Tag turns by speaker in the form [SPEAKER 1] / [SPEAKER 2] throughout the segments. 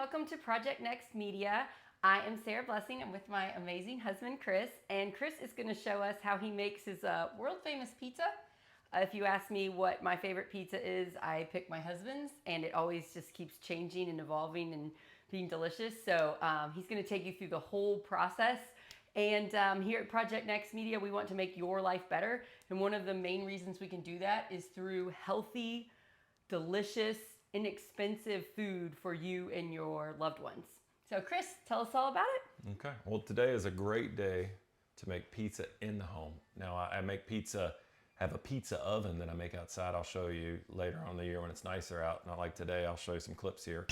[SPEAKER 1] welcome to Project Next Media. I am Sarah Blessing. I'm with my amazing husband, Chris, and Chris is going to show us how he makes his world famous pizza. If you ask me what my favorite pizza is, I pick my husband's, and it always just keeps changing and evolving and being delicious. So he's going to take you through the whole process. And here at Project Next Media, we want to make your life better. And one of the main reasons we can do that is through healthy, delicious, inexpensive food for you and your loved ones. So Chris, tell us all about it.
[SPEAKER 2] Okay, well today is a great day to make pizza in the home. Now I make pizza, have a pizza oven that I make outside. I'll show you later on in the year when it's nicer out. Not like today, I'll show you some clips here.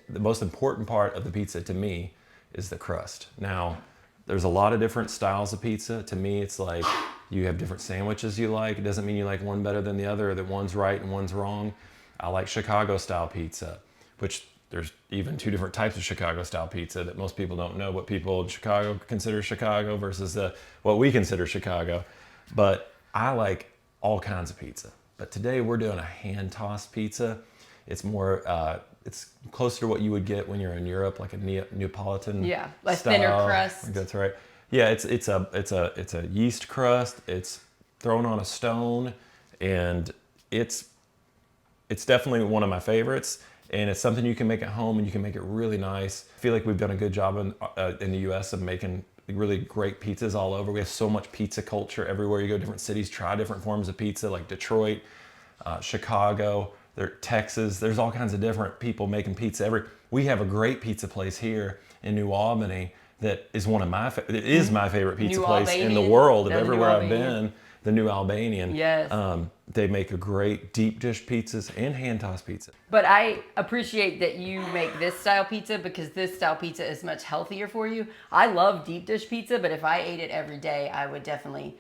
[SPEAKER 2] The most important part of the pizza to me is the crust. Now, there's a lot of different styles of pizza. To me, it's like you have different sandwiches you like. It doesn't mean you like one better than the other, or that one's right and one's wrong. I like Chicago style pizza, which there's even two different types of Chicago style pizza that most people don't know what people in Chicago consider Chicago versus what we consider Chicago. But I like all kinds of pizza. But today we're doing a hand tossed pizza. It's more, it's closer to what you would get when you're in Europe, like a Neapolitan
[SPEAKER 1] a
[SPEAKER 2] style.
[SPEAKER 1] Thinner crust.
[SPEAKER 2] That's right. Yeah, it's a yeast crust. It's thrown on a stone, and it's definitely one of my favorites. And it's something you can make at home, and you can make it really nice. I feel like we've done a good job in the U.S. of making really great pizzas all over. We have so much pizza culture everywhere you go. Different cities try different forms of pizza, like Detroit, Chicago. Texas, there's all kinds of different people making pizza. We have a great pizza place here in New Albany that is my favorite pizza place in the world of everywhere I've been. The New Albanian.
[SPEAKER 1] Yes.
[SPEAKER 2] They make a great deep dish pizzas and hand tossed pizza.
[SPEAKER 1] But I appreciate that you make this style pizza because this style pizza is much healthier for you. I love deep dish pizza, but if I ate it every day, I would definitely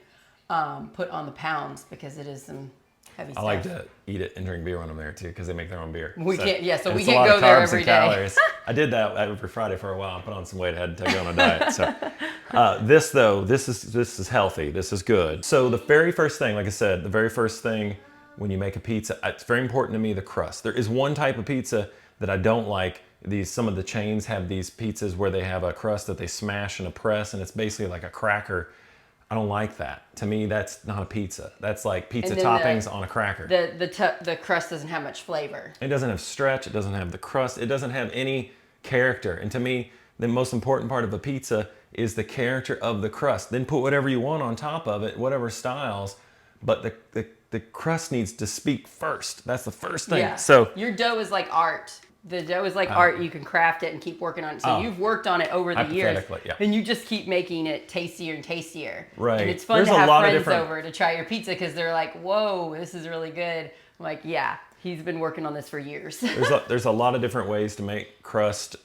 [SPEAKER 1] put on the pounds because it is some heavy stuff.
[SPEAKER 2] I like to eat it and drink beer when I'm there too, because they make their own beer.
[SPEAKER 1] We can't
[SPEAKER 2] we
[SPEAKER 1] can't go there every day.
[SPEAKER 2] I did that every Friday for a while. I put on some weight. I had to go on a diet. So this is healthy. This is good. So the very first thing, like I said, the very first thing when you make a pizza, it's very important to me, the crust. There is one type of pizza that I don't like. Some of the chains have these pizzas where they have a crust that they smash in a press, and it's basically like a cracker. I don't like that. To me, that's not a pizza. That's like pizza toppings on a cracker.
[SPEAKER 1] The crust doesn't have much flavor.
[SPEAKER 2] It doesn't have stretch. It doesn't have the crust. It doesn't have any character. And to me, the most important part of a pizza is the character of the crust. Then put whatever you want on top of it, whatever styles. But the crust needs to speak first. That's the first thing.
[SPEAKER 1] Yeah.
[SPEAKER 2] So
[SPEAKER 1] your dough is like art. The dough is like art. You can craft it and keep working on it. So you've worked on it over the years, and you just keep making it tastier and tastier.
[SPEAKER 2] Right.
[SPEAKER 1] And it's fun to have friends over to try your pizza because they're like, "Whoa, this is really good." I'm like, "Yeah, he's been working on this for years."
[SPEAKER 2] There's a lot of different ways to make crust.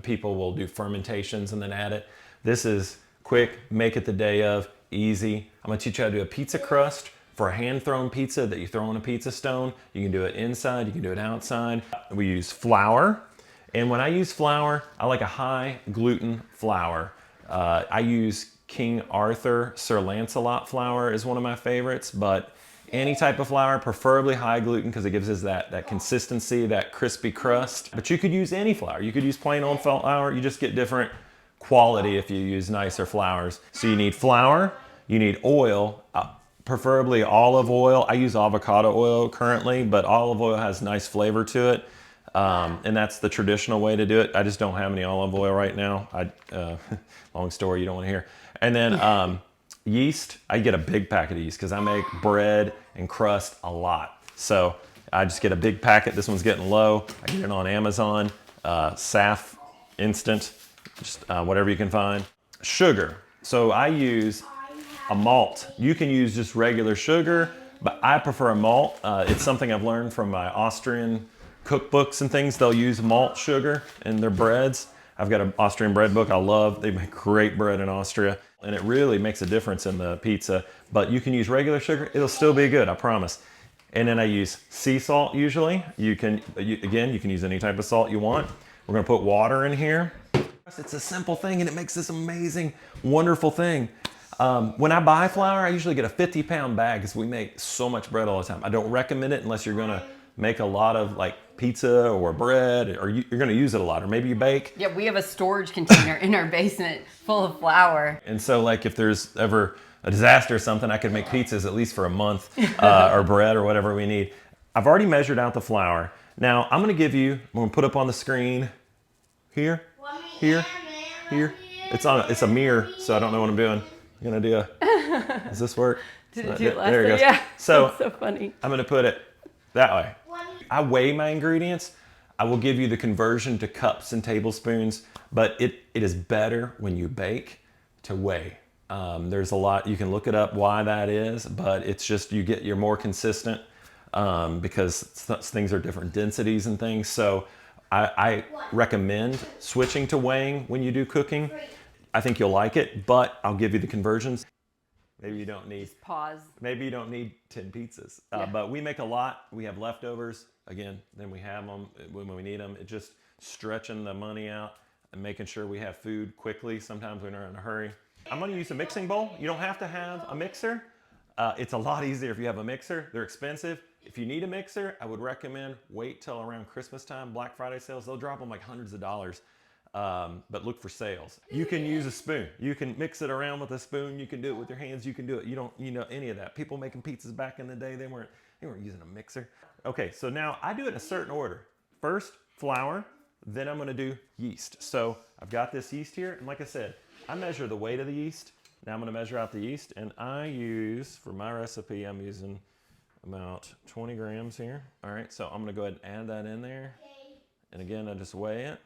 [SPEAKER 2] People will do fermentations and then add it. This is quick, make it the day of, easy. I'm gonna teach you how to do a pizza crust. For a hand-thrown pizza that you throw on a pizza stone, you can do it inside, you can do it outside. We use flour, and when I use flour, I like a high gluten flour. I use King Arthur Sir Lancelot flour is one of my favorites, but any type of flour, preferably high gluten because it gives us that consistency, that crispy crust. But you could use any flour. You could use plain old flour. You just get different quality if you use nicer flours. So you need flour, you need oil, preferably olive oil. I use avocado oil currently, but olive oil has nice flavor to it. And that's the traditional way to do it. I just don't have any olive oil right now. Long story you don't want to hear. And then yeast, I get a big packet of yeast because I make bread and crust a lot. So I just get a big packet. This one's getting low. I get it on Amazon, Saf Instant, just whatever you can find. Sugar. So I use a malt. You can use just regular sugar, but I prefer a malt. It's something I've learned from my Austrian cookbooks and things. They'll use malt sugar in their breads. I've got an Austrian bread book I love. They make great bread in Austria, and it really makes a difference in the pizza. But you can use regular sugar. It'll still be good, I promise. And then I use sea salt usually. You can use any type of salt you want. We're gonna put water in here. It's a simple thing and it makes this amazing, wonderful thing. When I buy flour, I usually get a 50-pound bag because we make so much bread all the time. I don't recommend it unless you're gonna make a lot of like pizza or bread, or you're gonna use it a lot, or maybe you bake.
[SPEAKER 1] Yeah, we have a storage container in our basement full of flour.
[SPEAKER 2] And so like if there's ever a disaster or something, I could make pizzas at least for a month, or bread or whatever we need. I've already measured out the flour. Now I'm gonna put up on the screen here, here, here. It's a mirror, so I don't know what I'm doing. I'm gonna do does this work?
[SPEAKER 1] Did it do it last
[SPEAKER 2] There it
[SPEAKER 1] time?
[SPEAKER 2] goes.
[SPEAKER 1] Yeah.
[SPEAKER 2] So,
[SPEAKER 1] That's so funny.
[SPEAKER 2] I'm gonna put it that way. I weigh my ingredients. I will give you the conversion to cups and tablespoons, but it is better when you bake to weigh. There's a lot, you can look it up why that is, but it's just you're more consistent because things are different densities and things. So I recommend switching to weighing when you do cooking. I think you'll like it, but I'll give you the conversions. Maybe you don't need,
[SPEAKER 1] Just pause.
[SPEAKER 2] maybe you don't need 10 pizzas, but we make a lot. We have leftovers. Again, then we have them when we need them. It's just stretching the money out and making sure we have food quickly. Sometimes when we're in a hurry. I'm gonna use a mixing bowl. You don't have to have a mixer. It's a lot easier if you have a mixer. They're expensive. If you need a mixer, I would recommend wait till around Christmas time, Black Friday sales. They'll drop them like hundreds of dollars. But look for sales. You can use a spoon. You can mix it around with a spoon. You can do it with your hands. You can do it. You don't any of that. People making pizzas back in the day, they weren't using a mixer. Okay, so now I do it in a certain order. First, flour, then I'm gonna do yeast. So I've got this yeast here, and like I said, I measure the weight of the yeast. Now I'm gonna measure out the yeast, and I use, for my recipe, I'm using about 20 grams here. All right, so I'm gonna go ahead and add that in there. And again, I just weigh it.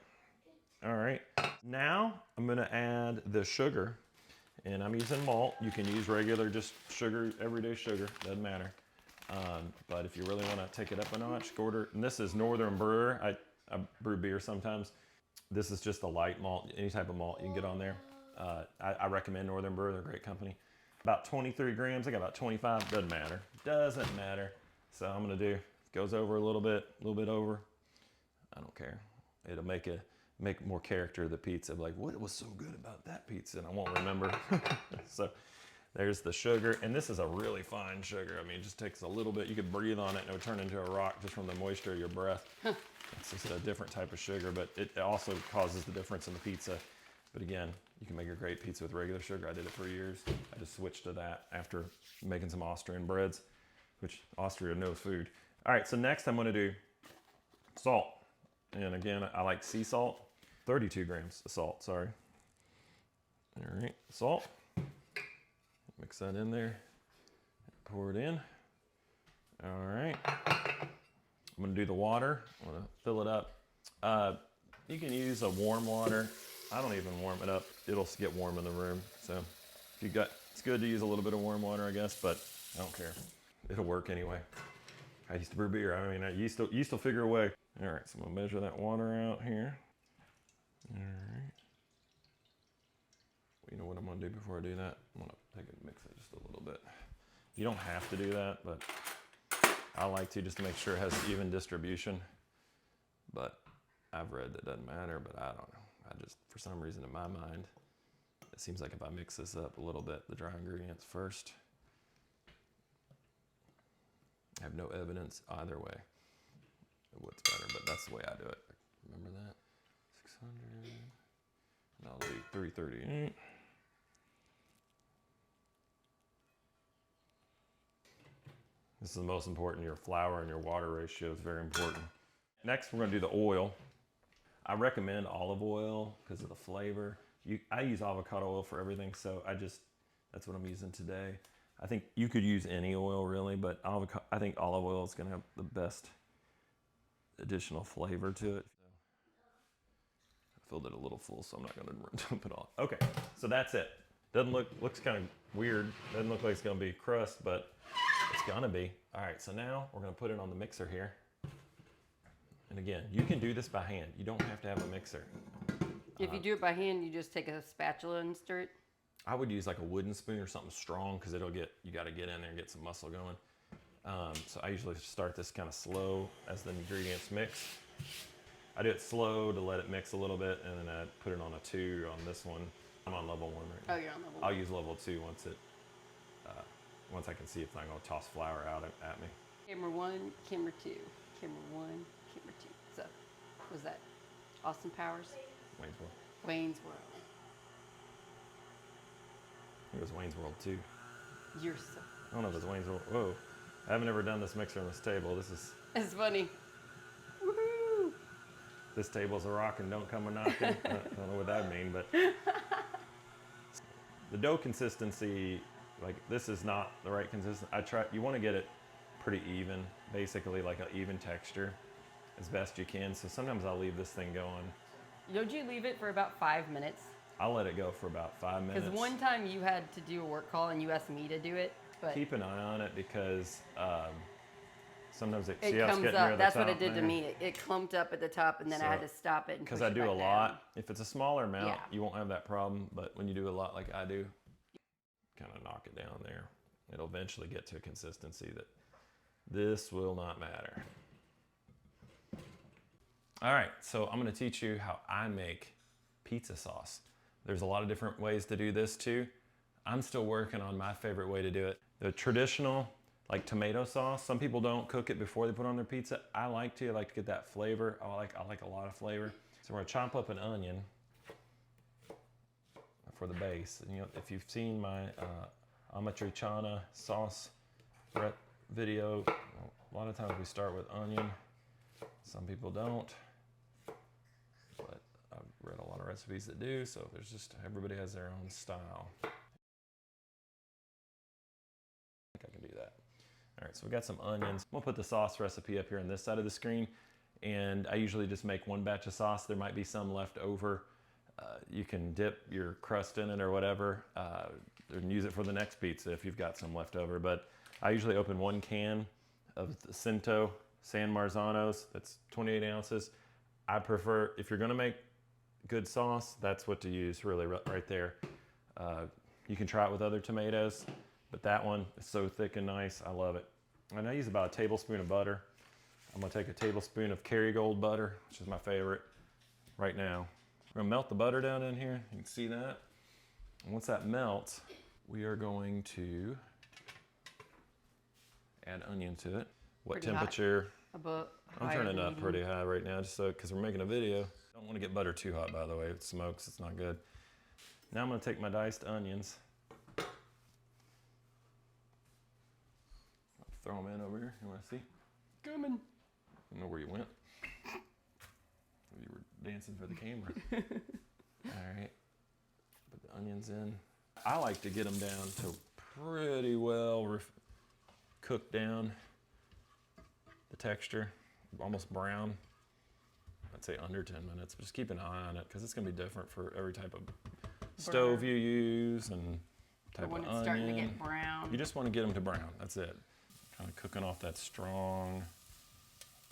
[SPEAKER 2] All right, now I'm gonna add the sugar, and I'm using malt. You can use regular, just sugar, everyday sugar, doesn't matter. But if you really wanna take it up a notch, order, and this is Northern Brewer. I brew beer sometimes. This is just a light malt, any type of malt you can get on there. I recommend Northern Brewer, they're a great company. About 23 grams, I got about 25, doesn't matter. So I'm gonna do, goes over a little bit over. I don't care. It'll make more character of the pizza. Like, what was so good about that pizza? And I won't remember. So there's the sugar, and this is a really fine sugar. I mean, it just takes a little bit. You could breathe on it and it would turn into a rock just from the moisture of your breath. It's just a different type of sugar, but it also causes the difference in the pizza. But again, you can make a great pizza with regular sugar. I did it for years. I just switched to that after making some Austrian breads, which Austria knows food. All right, so next I'm gonna do salt. And again, I like sea salt. 32 grams of salt, sorry. All right, salt. Mix that in there. Pour it in. All right. I'm gonna do the water. I'm gonna fill it up. You can use a warm water. I don't even warm it up. It'll get warm in the room. So if you got, it's good to use a little bit of warm water, I guess, but I don't care. It'll work anyway. I used to brew beer. I mean, I used to figure a way. All right, so I'm gonna measure that water out here. All right. You know what I'm gonna do before I do that? I'm gonna take and mix it just a little bit. You don't have to do that, but I like to, just to make sure it has even distribution. But I've read that it doesn't matter, but I don't know. I just, for some reason in my mind, it seems like if I mix this up a little bit, the dry ingredients first, I have no evidence either way of what's better, but that's the way I do it. Remember that? 600, and I'll do 338. This is the most important. Your flour and your water ratio is very important. Next, we're gonna do the oil. I recommend olive oil because of the flavor. I use avocado oil for everything, so that's what I'm using today. I think you could use any oil really, but I think olive oil is gonna have the best additional flavor to it. I filled it a little full, so I'm not gonna dump it all. Okay, so that's it. Looks kind of weird. Doesn't look like it's gonna be crust, but it's gonna be. All right, so now we're gonna put it on the mixer here. And again, you can do this by hand. You don't have to have a mixer.
[SPEAKER 1] If you do it by hand, you just take a spatula and stir it?
[SPEAKER 2] I would use like a wooden spoon or something strong because you gotta get in there and get some muscle going. So I usually start this kind of slow as the ingredients mix. I do it slow to let it mix a little bit, and then I put it on a 2 on this one. I'm on level 1 right now.
[SPEAKER 1] Oh, you're on level 1.
[SPEAKER 2] I'll use level 2 once I can see it's not going to toss flour out at me.
[SPEAKER 1] Camera 1, camera 2, camera 1, camera 2. So, what was that? Austin Powers?
[SPEAKER 2] Wayne's World.
[SPEAKER 1] Wayne's World.
[SPEAKER 2] I think it was Wayne's World 2.
[SPEAKER 1] You're so...
[SPEAKER 2] I don't know if it's Wayne's World. Whoa. I haven't ever done this mixer on this table.
[SPEAKER 1] It's funny. Woohoo!
[SPEAKER 2] This table's a rock and don't come a knocking. I don't know what that means, but the dough consistency, like this is not the right consistency. You want to get it pretty even, basically like an even texture as best you can. So sometimes I'll leave this thing going.
[SPEAKER 1] Don't you leave it for about 5 minutes?
[SPEAKER 2] I'll let it go for about 5 minutes.
[SPEAKER 1] Because one time you had to do a work call and you asked me to do it. But
[SPEAKER 2] keep an eye on it because sometimes it
[SPEAKER 1] comes up. That's what it did to me. It clumped up at the top, and then I had to stop it and push it back down.
[SPEAKER 2] Because I do a lot. If it's a smaller amount,
[SPEAKER 1] Yeah.
[SPEAKER 2] you won't have that problem. But when you do a lot like I do, kind of knock it down there. It'll eventually get to a consistency that this will not matter. All right, so I'm going to teach you how I make pizza sauce. There's a lot of different ways to do this too. I'm still working on my favorite way to do it. The traditional, like tomato sauce, some people don't cook it before they put it on their pizza. I like to get that flavor. I like a lot of flavor. So we're gonna chop up an onion for the base. And, if you've seen my amatriciana sauce video, a lot of times we start with onion. Some people don't, but I've read a lot of recipes that do. So everybody has their own style. I can do that. All right, so we got some onions. We'll put the sauce recipe up here on this side of the screen, and I usually just make one batch of sauce. There might be some left over. You can dip your crust in it or whatever, and use it for the next pizza if you've got some left over. But I usually open 1 can of the Cinto San Marzanos. That's 28 ounces. I prefer, if you're gonna make good sauce, that's what to use really right there. You can try it with other tomatoes. But that one is so thick and nice. I love it. And I use about a tablespoon of butter. I'm gonna take a tablespoon of Kerrygold butter, which is my favorite right now. We're gonna melt the butter down in here. You can see that. And once that melts, we are going to add onion to it. What
[SPEAKER 1] Pretty
[SPEAKER 2] temperature? I'm turning it up
[SPEAKER 1] medium.
[SPEAKER 2] pretty high right now, just so because we're making a video. Don't want to get butter too hot, by the way. It smokes, it's not good. Now I'm gonna take my diced onions. Throw them in over here. You want to see?
[SPEAKER 1] Coming.
[SPEAKER 2] I don't know where you went. You were dancing for the camera. All right. Put the onions in. I like to get them down to pretty well cooked down. The texture, almost brown. I'd say under 10 minutes. But just keep an eye on it because it's going to be different for every type of stove you use and type of
[SPEAKER 1] when it's
[SPEAKER 2] onion.
[SPEAKER 1] starting to get brown.
[SPEAKER 2] You just want to get them to brown. That's it. Kind of cooking off that strong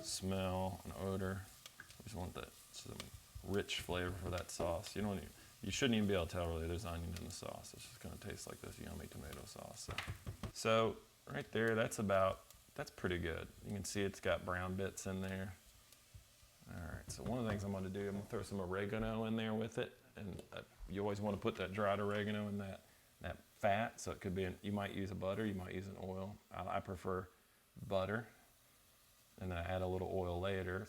[SPEAKER 2] smell and odor. You just want that some rich flavor for that sauce. You shouldn't even be able to tell really there's onion in the sauce. It's just gonna taste like this yummy tomato sauce. So right there, that's pretty good. You can see it's got brown bits in there. All right, so one of the things I'm gonna do, I'm gonna throw some oregano in there with it. And you always wanna put that dried oregano in that fat, so it could be, you might use a butter, you might use an oil. I prefer butter, and then I add a little oil later,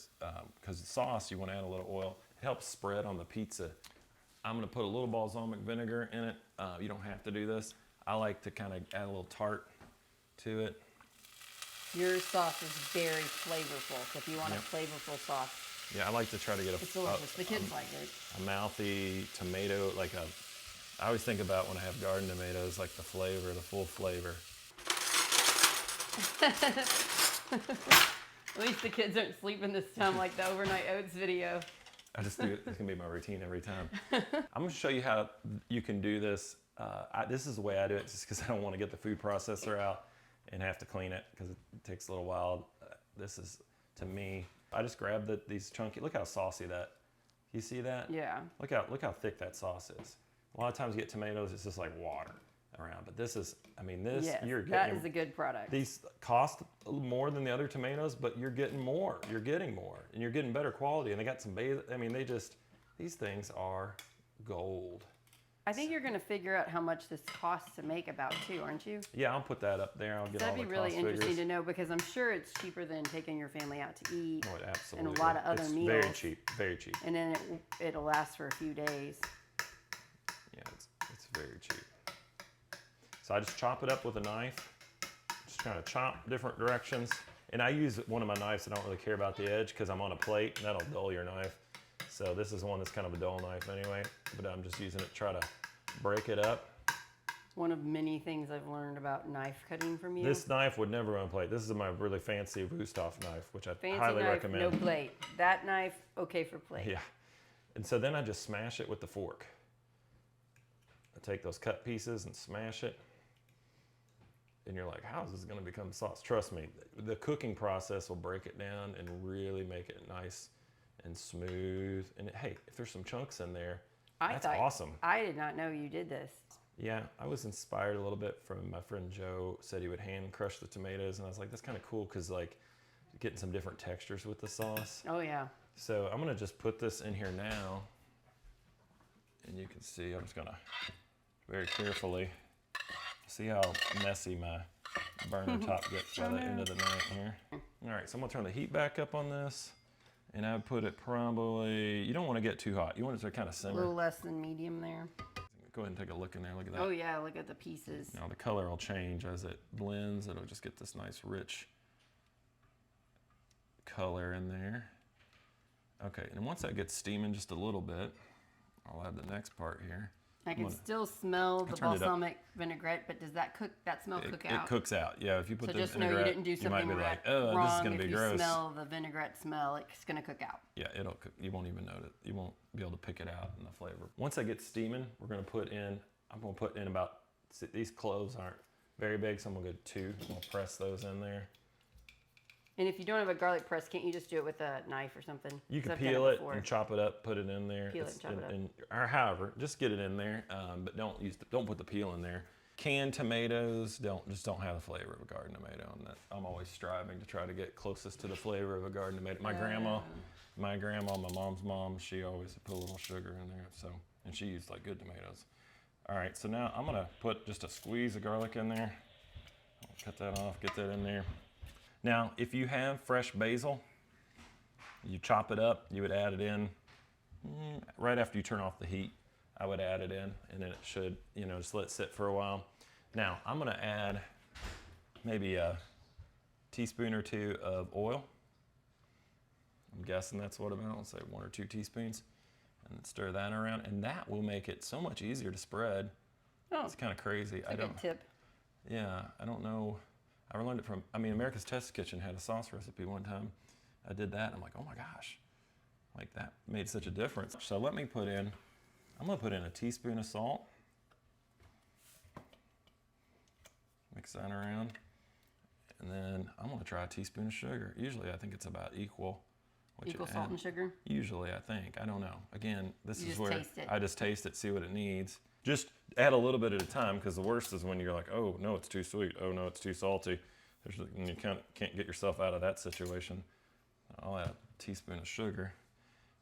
[SPEAKER 2] because sauce, you want to add a little oil. It helps spread on the pizza. I'm going to put a little balsamic vinegar in it. You don't have to do this. I like to kind of add a little tart to it.
[SPEAKER 1] Your sauce is very flavorful, so if you want a flavorful sauce.
[SPEAKER 2] Yeah, I like to try to get
[SPEAKER 1] it's delicious. The kids like it.
[SPEAKER 2] A mouthy tomato, I always think about when I have garden tomatoes, like the flavor, the full flavor.
[SPEAKER 1] At least the kids aren't sleeping this time like the overnight oats video.
[SPEAKER 2] I just do it. It's gonna be my routine every time. I'm gonna show you how you can do this. This is the way I do it, just because I don't want to get the food processor out and have to clean it because it takes a little while. This is, to me, I just grab these chunky. Look how saucy that. You see that?
[SPEAKER 1] Yeah.
[SPEAKER 2] Look how thick that sauce is. A lot of times you get tomatoes, it's just like water. around. But this is, I mean, this,
[SPEAKER 1] Yes,
[SPEAKER 2] you're
[SPEAKER 1] that
[SPEAKER 2] getting,
[SPEAKER 1] is a good product.
[SPEAKER 2] these cost more than the other tomatoes, but you're getting more. You're getting more, and you're getting better quality. And they got some I mean, these things are gold.
[SPEAKER 1] I think you're going to figure out how much this costs to make about too, aren't you?
[SPEAKER 2] Yeah, I'll put that up there. I'll get all
[SPEAKER 1] That'd
[SPEAKER 2] the
[SPEAKER 1] be really
[SPEAKER 2] cost
[SPEAKER 1] interesting
[SPEAKER 2] figures.
[SPEAKER 1] to know, because I'm sure it's cheaper than taking your family out to eat.
[SPEAKER 2] Oh, it absolutely.
[SPEAKER 1] And a lot of other
[SPEAKER 2] it's
[SPEAKER 1] meals.
[SPEAKER 2] Very cheap, very cheap.
[SPEAKER 1] And then it'll last for a few days.
[SPEAKER 2] Yeah, it's very cheap. So I just chop it up with a knife. Just kind of chop different directions. And I use one of my knives. I don't really care about the edge because I'm on a plate and that'll dull your knife. So this is one that's kind of a dull knife anyway, but I'm just using it to try to break it up.
[SPEAKER 1] One of many things I've learned about knife cutting from you.
[SPEAKER 2] This knife would never on a plate. This is my really fancy Wusthof knife, which I
[SPEAKER 1] Fancy
[SPEAKER 2] highly
[SPEAKER 1] knife,
[SPEAKER 2] recommend.
[SPEAKER 1] no plate. That knife, okay for plate.
[SPEAKER 2] Yeah. And so then I just smash it with the fork. I take those cut pieces and smash it. And you're like, how is this going to become sauce? Trust me, the cooking process will break it down and really make it nice and smooth. And hey, if there's some chunks in there, that's awesome.
[SPEAKER 1] I did not know you did this.
[SPEAKER 2] Yeah, I was inspired a little bit from my friend Joe. Said he would hand crush the tomatoes, and I was like, that's kind of cool because like getting some different textures with the sauce.
[SPEAKER 1] Oh yeah.
[SPEAKER 2] So I'm gonna just put this in here now, and you can see I'm just gonna very carefully see how messy my burner top gets by the end of the night here. All right, so I'm gonna turn the heat back up on this, and I would put it probably, you don't want to get too hot. You want it to kind of
[SPEAKER 1] A
[SPEAKER 2] simmer.
[SPEAKER 1] little less than medium there.
[SPEAKER 2] Go ahead and take a look in there. Look at that.
[SPEAKER 1] Oh yeah, look at the pieces.
[SPEAKER 2] Now the color will change as it blends. It'll just get this nice rich color in there. Okay, and once that gets steaming just a little bit, I'll add the next part here.
[SPEAKER 1] I can still smell the
[SPEAKER 2] turn it up.
[SPEAKER 1] balsamic vinaigrette, but does that smell cook out?
[SPEAKER 2] It cooks out. Yeah, if you put
[SPEAKER 1] So
[SPEAKER 2] the
[SPEAKER 1] just know
[SPEAKER 2] vinaigrette,
[SPEAKER 1] you didn't do
[SPEAKER 2] you might
[SPEAKER 1] something
[SPEAKER 2] be like,
[SPEAKER 1] wrong.
[SPEAKER 2] oh, this is gonna be gross.
[SPEAKER 1] If you smell the vinaigrette smell, it's gonna cook out.
[SPEAKER 2] Yeah, it'll cook. You won't even notice. You won't be able to pick it out in the flavor. Once that gets steaming, I'm gonna put in about, these cloves aren't very big, so I'm gonna go 2. I'm gonna press those in there.
[SPEAKER 1] And if you don't have a garlic press, can't you just do it with a knife or something?
[SPEAKER 2] You can peel it and chop it up, put it in there.
[SPEAKER 1] Peel it and chop it up.
[SPEAKER 2] Or however, just get it in there, but don't put the peel in there. Canned tomatoes don't have the flavor of a garden tomato, and I'm always striving to try to get closest to the flavor of a garden tomato. My grandma, my mom's mom, she always put a little sugar in there, and she used like good tomatoes. All right, so now I'm gonna put just a squeeze of garlic in there. I'll cut that off, get that in there. Now, if you have fresh basil, you chop it up, you would add it in right after you turn off the heat. I would add it in, and then it should, just let it sit for a while. Now, I'm gonna add maybe a teaspoon or 2 of oil. I'm guessing that's what about, I'll say 1 or 2 teaspoons. And then stir that around, and that will make it so much easier to spread.
[SPEAKER 1] Oh,
[SPEAKER 2] it's kind of crazy.
[SPEAKER 1] That's a good tip.
[SPEAKER 2] Yeah, I don't know. I learned it from, America's Test Kitchen had a sauce recipe one time. I did that, and I'm like, oh my gosh, like that made such a difference. So I'm gonna put in a teaspoon of salt. Mix that around. And then I'm gonna try a teaspoon of sugar. Usually I think it's about equal.
[SPEAKER 1] Equal salt and sugar?
[SPEAKER 2] Usually, I think. I don't know. Again, this is where
[SPEAKER 1] taste it.
[SPEAKER 2] I just taste it, see what it needs. Just add a little bit at a time, because the worst is when you're like, oh, no, it's too sweet. Oh, no, it's too salty. And you can't get yourself out of that situation. I'll add a teaspoon of sugar,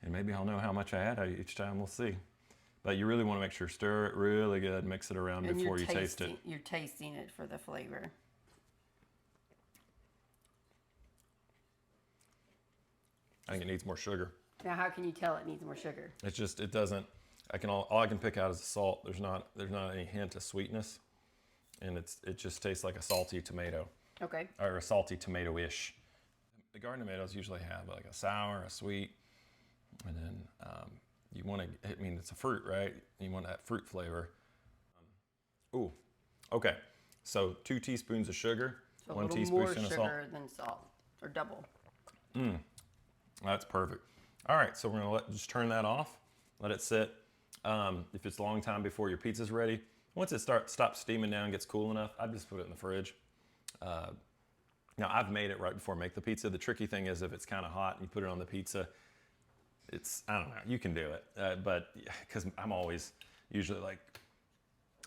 [SPEAKER 2] and maybe I'll know how much I add each time. We'll see. But you really want to make sure, stir it really good, mix it around
[SPEAKER 1] And
[SPEAKER 2] before you taste it.
[SPEAKER 1] You're tasting it for the flavor.
[SPEAKER 2] I think it needs more sugar.
[SPEAKER 1] Now, how can you tell it needs more sugar?
[SPEAKER 2] It's just, it doesn't, all I can pick out is the salt. There's not any hint of sweetness, and it just tastes like a salty tomato.
[SPEAKER 1] Okay.
[SPEAKER 2] Or a salty tomato-ish. The garden tomatoes usually have like a sour, a sweet, and then you want to, it's a fruit, right? You want that fruit flavor. Ooh, okay. So 2 teaspoons of sugar,
[SPEAKER 1] So
[SPEAKER 2] 1
[SPEAKER 1] a little
[SPEAKER 2] teaspoon
[SPEAKER 1] more
[SPEAKER 2] of salt.
[SPEAKER 1] sugar than salt, or double.
[SPEAKER 2] That's perfect. All right, so we're gonna just turn that off, let it sit. If it's a long time before your pizza's ready, once it stops steaming down, gets cool enough, I just put it in the fridge. Now I've made it right before I make the pizza. The tricky thing is if it's kind of hot and you put it on the pizza, I don't know, you can do it. But because I'm always usually like,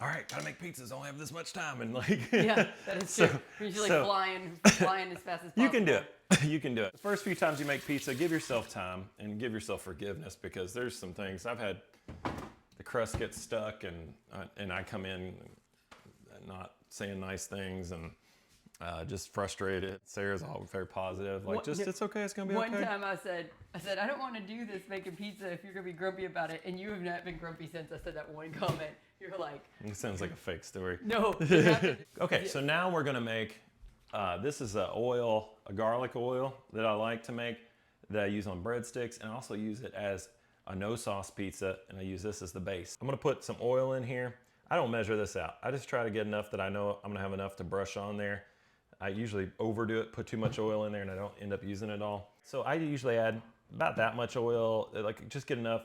[SPEAKER 2] all right, gotta make pizzas. I don't have this much time. And like,
[SPEAKER 1] Yeah, that is true. We're usually flying as fast as possible.
[SPEAKER 2] you can do it. You can do it. The first few times you make pizza, give yourself time and give yourself forgiveness, because there's some things I've had. The crust gets stuck, and I come in not saying nice things and just frustrated. Sarah's all very positive, like it's okay, it's gonna be okay.
[SPEAKER 1] One time I said I don't want to do this making pizza if you're gonna be grumpy about it, and you have not been grumpy since I said that one comment. You're like,
[SPEAKER 2] it sounds like a fake story.
[SPEAKER 1] No.
[SPEAKER 2] Okay, so now we're gonna make. This is a garlic oil that I like to make, that I use on breadsticks, and I also use it as a no sauce pizza, and I use this as the base. I'm gonna put some oil in here. I don't measure this out. I just try to get enough that I know I'm gonna have enough to brush on there. I usually overdo it, put too much oil in there, and I don't end up using it all. So I usually add about that much oil, like just get enough.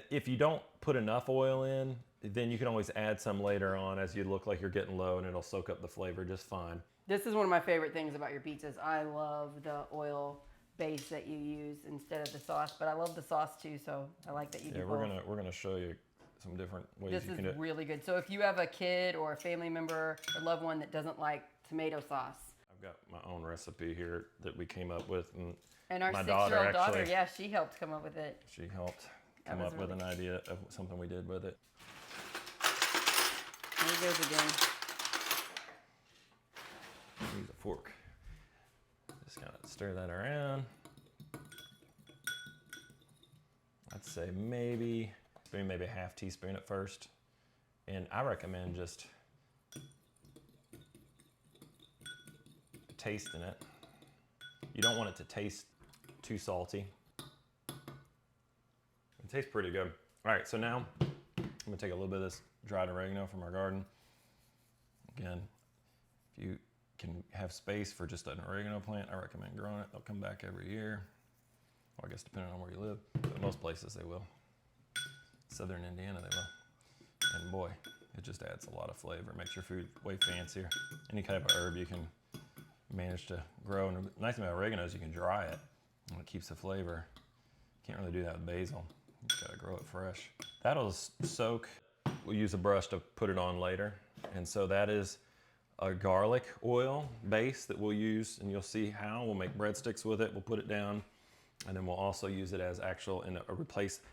[SPEAKER 2] If you don't put enough oil in, then you can always add some later on as you look like you're getting low, and it'll soak up the flavor just fine.
[SPEAKER 1] This is one of my favorite things about your pizzas. I love the oil base that you use instead of the sauce, but I love the sauce too, so I like that you do both.
[SPEAKER 2] Yeah, we're gonna show you some different ways you can do it.
[SPEAKER 1] This is really good. So if you have a kid or a family member or loved one that doesn't like tomato sauce.
[SPEAKER 2] I've got my own recipe here that we came up with,
[SPEAKER 1] and our
[SPEAKER 2] my
[SPEAKER 1] 6-year-old daughter, yeah, she helped come up with it.
[SPEAKER 2] She helped come up with an idea of something we did with it.
[SPEAKER 1] There he goes again.
[SPEAKER 2] Use a fork. Just kind of stir that around. I'd say maybe a half teaspoon at first. And I recommend just tasting it. You don't want it to taste too salty. It tastes pretty good. All right, so now I'm gonna take a little bit of this dried oregano from our garden. Again, if you can have space for just an oregano plant, I recommend growing it. They'll come back every year. Well, I guess depending on where you live, but most places they will. Southern Indiana they will. And boy, it just adds a lot of flavor. Makes your food way fancier. Any type of herb you can manage to grow. And the nice thing about oregano is you can dry it, and it keeps the flavor. Can't really do that with basil. You just gotta grow it fresh. That'll soak. We'll use a brush to put it on later. And so that is a garlic oil base that we'll use, and you'll see how. We'll make breadsticks with it. We'll put it down, and then we'll also use it as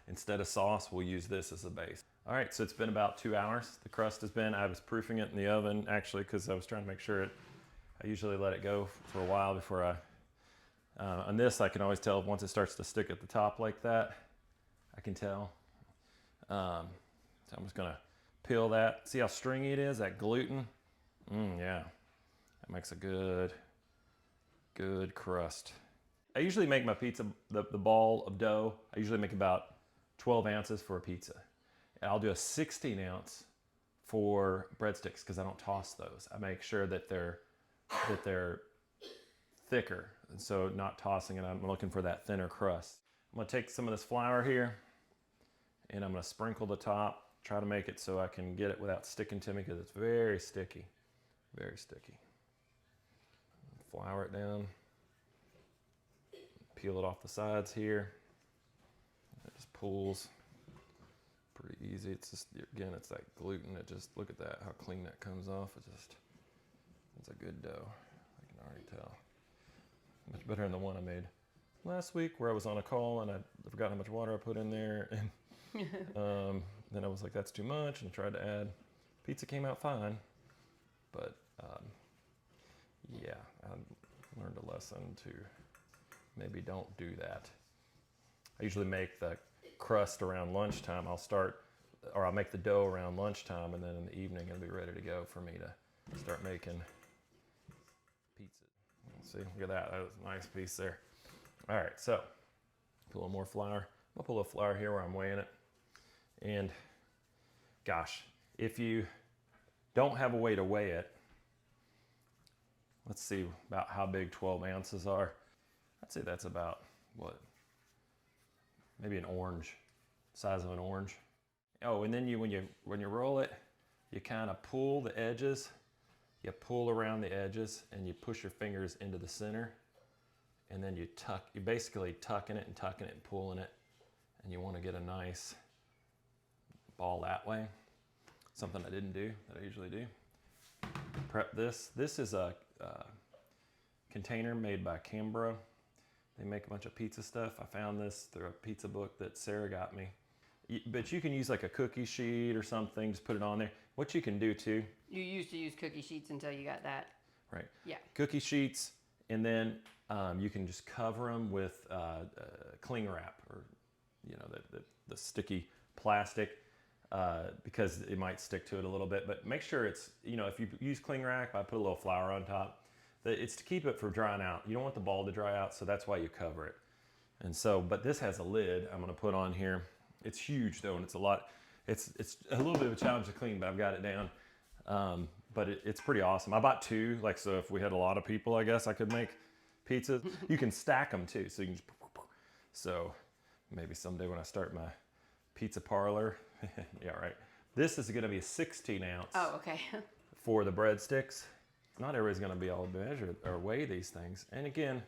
[SPEAKER 2] instead of sauce, we'll use this as a base. All right, so it's been about 2 hours. The crust has been, I was proofing it in the oven actually, because I was trying to make sure I usually let it go for a while before on this I can always tell once it starts to stick at the top like that, I can tell. So I'm just gonna peel that. See how stringy it is, that gluten? Yeah, that makes a good crust. I usually make my pizza, the ball of dough, I usually make about 12 ounces for a pizza. And I'll do a 16 ounce for breadsticks because I don't toss those. I make sure that they're thicker, and so not tossing it, I'm looking for that thinner crust. I'm gonna take some of this flour here, and I'm gonna sprinkle the top, try to make it so I can get it without sticking to me because it's very sticky. Very sticky. Flour it down. Peel it off the sides here. It just pulls pretty easy. It's just, again, it's that gluten. It just, look at that, how clean that comes off. It's a good dough. I can already tell. Much better than the one I made last week where I was on a call and I forgot how much water I put in there. And then I was like, that's too much, and tried to add. Pizza came out fine, but yeah, I learned a lesson to maybe don't do that. I usually make the crust around lunchtime. I'll make the dough around lunchtime, and then in the evening it'll be ready to go for me to start making pizza. See, look at that. That was a nice piece there. All right, so put a little more flour. I'll put a little flour here where I'm weighing it. And gosh, if you don't have a way to weigh it, let's see about how big 12 ounces are. I'd say that's about, what, maybe an orange, size of an orange. Oh, and then when you roll it, you kind of pull the edges. You pull around the edges and you push your fingers into the center, and then you're basically tucking it and pulling it, and you want to get a nice ball that way. something I didn't do that I usually do. Prep this. This is a container made by Cambro. They make a bunch of pizza stuff. I found this through a pizza book that Sarah got me. But you can use like a cookie sheet or something, just put it on there. What you can do too.
[SPEAKER 1] You used to use cookie sheets until you got that.
[SPEAKER 2] Right.
[SPEAKER 1] Yeah.
[SPEAKER 2] Cookie sheets, and then you can just cover them with cling wrap, or the sticky plastic, because it might stick to it a little bit. But make sure it's, if you use cling wrap, I put a little flour on top. It's to keep it from drying out. You don't want the ball to dry out, so that's why you cover it. And so, but this has a lid I'm gonna put on here. It's huge though, and it's a lot. It's a little bit of a challenge to clean, but I've got it down. But it's pretty awesome. I bought two, so if we had a lot of people, I guess I could make pizzas. You can stack them too, so you can just, so maybe someday when I start my pizza parlor, yeah, right. This is gonna be a 16 ounce.
[SPEAKER 1] Oh, okay.
[SPEAKER 2] For the breadsticks. Not everybody's gonna be able to measure or weigh these things. And again,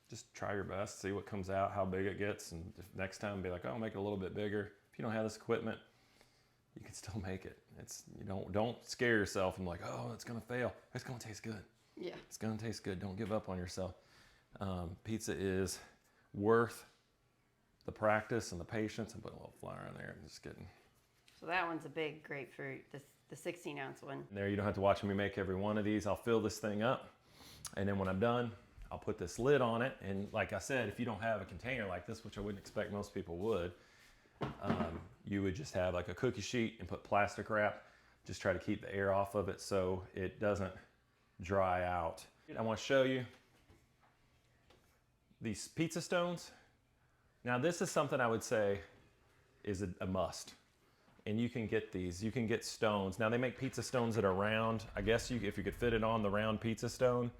[SPEAKER 2] just try your best, see what comes out, how big it gets, and if next time be like, oh, make it a little bit bigger. If you don't have this equipment, you can still make it. Don't scare yourself and like, oh, it's gonna fail. It's gonna taste good.
[SPEAKER 1] Yeah.
[SPEAKER 2] It's gonna taste good. Don't give up on yourself. Pizza is worth the practice and the patience. And put a little flour in there. I'm just kidding.
[SPEAKER 1] So that one's a big grapefruit, the 16 ounce one.
[SPEAKER 2] There, you don't have to watch me make every one of these. I'll fill this thing up, and then when I'm done, I'll put this lid on it. And like I said, if you don't have a container like this, which I wouldn't expect most people would, you would just have like a cookie sheet and put plastic wrap. Just try to keep the air off of it so it doesn't dry out. I want to show you these pizza stones. Now this is something I would say is a must. And you can get these, you can get stones. Now they make pizza stones that are round. I guess if you could fit it on the round pizza stone,